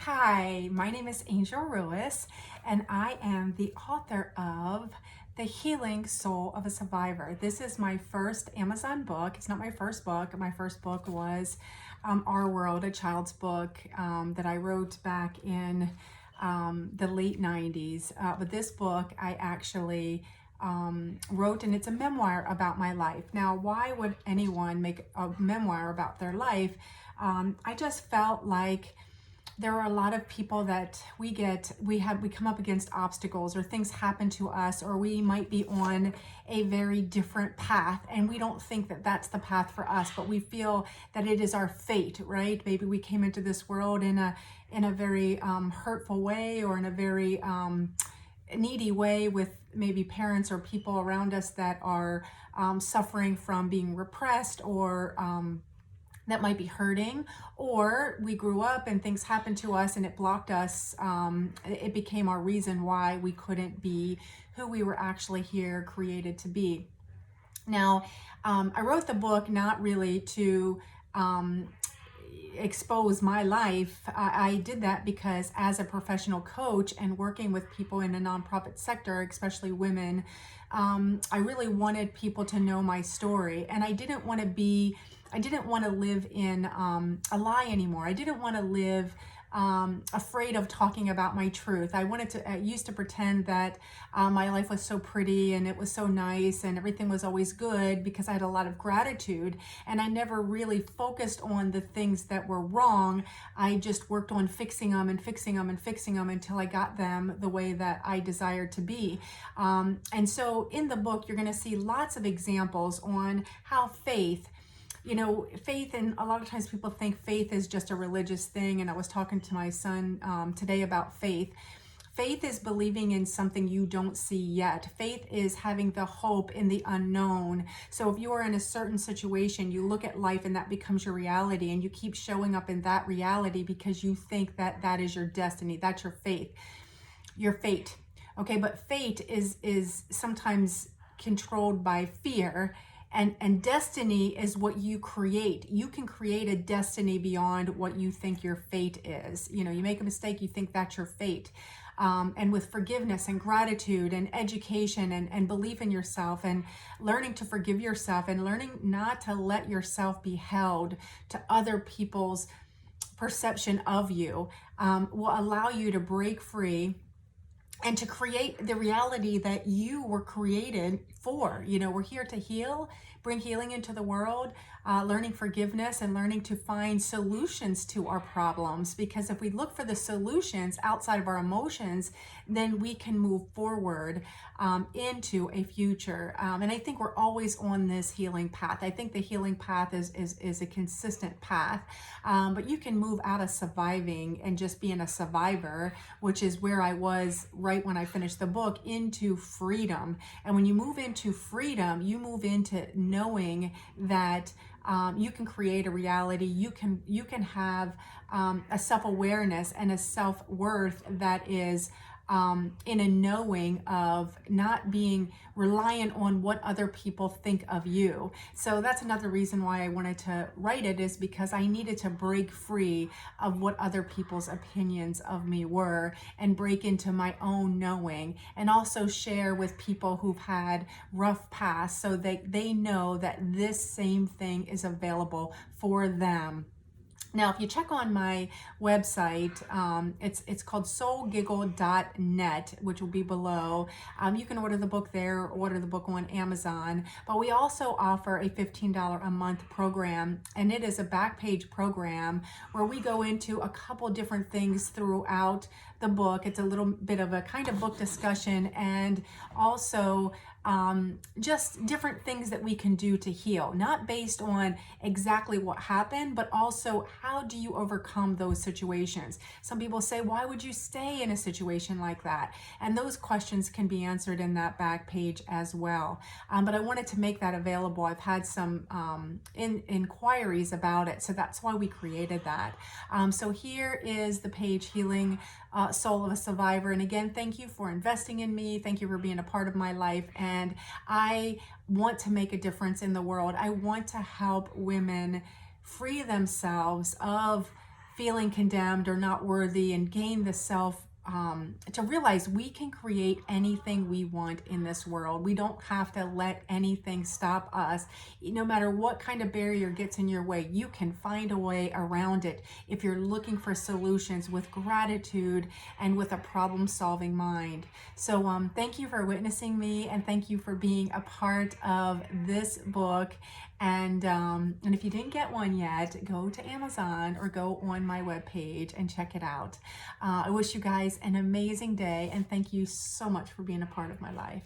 Hi, my name is Angel Ruiz, and I am the author of The Healing Soul of a Survivor. This is my first Amazon book. It's not my first book. My first book was Our World, a child's book that I wrote back in the late 90s. But this book I actually wrote, and it's a memoir about my life. Now, why would anyone make a memoir about their life? I just felt like there are a lot of people that we come up against obstacles, or things happen to us, or we might be on a very different path and we don't think that that's the path for us, but we feel that it is our fate, right? Maybe we came into this world in a very hurtful way, or in a very needy way, with maybe parents or people around us that are suffering from being repressed, or that might be hurting, or we grew up and things happened to us and it blocked us. It became our reason why we couldn't be who we were actually here created to be. Now, I wrote the book not really to expose my life. I did that because, as a professional coach and working with people in the nonprofit sector, especially women, I really wanted people to know my story, and I didn't want to live in a lie anymore. I didn't want to live afraid of talking about my truth. I used to pretend that my life was so pretty and it was so nice and everything was always good, because I had a lot of gratitude, and I never really focused on the things that were wrong. I just worked on fixing them and fixing them and fixing them until I got them the way that I desired to be. And so in the book, you're going to see lots of examples on how faith, and a lot of times people think faith is just a religious thing. And I was talking to my son today about faith. Faith is believing in something you don't see yet. Faith is having the hope in the unknown. So if you are in a certain situation, you look at life and that becomes your reality, and you keep showing up in that reality because you think that that is your destiny. That's your faith, your fate. Okay, but fate is sometimes controlled by fear. And destiny is what you create. You can create a destiny beyond what you think your fate is. You make a mistake, you think that's your fate. And with forgiveness and gratitude and education and belief in yourself, and learning to forgive yourself, and learning not to let yourself be held to other people's perception of you, will allow you to break free and to create the reality that you were created for. We're here to heal, bring healing into the world, learning forgiveness, and learning to find solutions to our problems. Because if we look for the solutions outside of our emotions, then we can move forward into a future. And I think we're always on this healing path. I think the healing path is a consistent path. But you can move out of surviving and just being a survivor, which is where I was right when I finished the book, into freedom. And when you move into freedom, you move into knowing that you can create a reality. You can have a self-awareness and a self-worth that is in a knowing of not being reliant on what other people think of you. So that's another reason why I wanted to write it, is because I needed to break free of what other people's opinions of me were, and break into my own knowing, and also share with people who've had rough pasts, so that they know that this same thing is available for them. Now, if you check on my website, it's called soulgiggle.net, which will be below. You can order the book there, or order the book on Amazon. But we also offer a $15 a month program, and it is a back page program where we go into a couple different things throughout the book. It's a little bit of a kind of book discussion, and also just different things that we can do to heal, not based on exactly what happened, but also how do you overcome those situations. Some people say, why would you stay in a situation like that? And those questions can be answered in that back page as well. But I wanted to make that available. I've had some inquiries about it, so that's why we created that. So here is the page, Healing Soul of a Survivor. And again, thank you for investing in me. Thank you for being a part of my life. And I want to make a difference in the world. I want to help women free themselves of feeling condemned or not worthy, and gain the self to realize we can create anything we want in this world. We don't have to let anything stop us. No matter what kind of barrier gets in your way, you can find a way around it if you're looking for solutions with gratitude and with a problem-solving mind. So thank you for witnessing me, and thank you for being a part of this book. And if you didn't get one yet, go to Amazon or go on my webpage and check it out. I wish you guys an amazing day, and thank you so much for being a part of my life.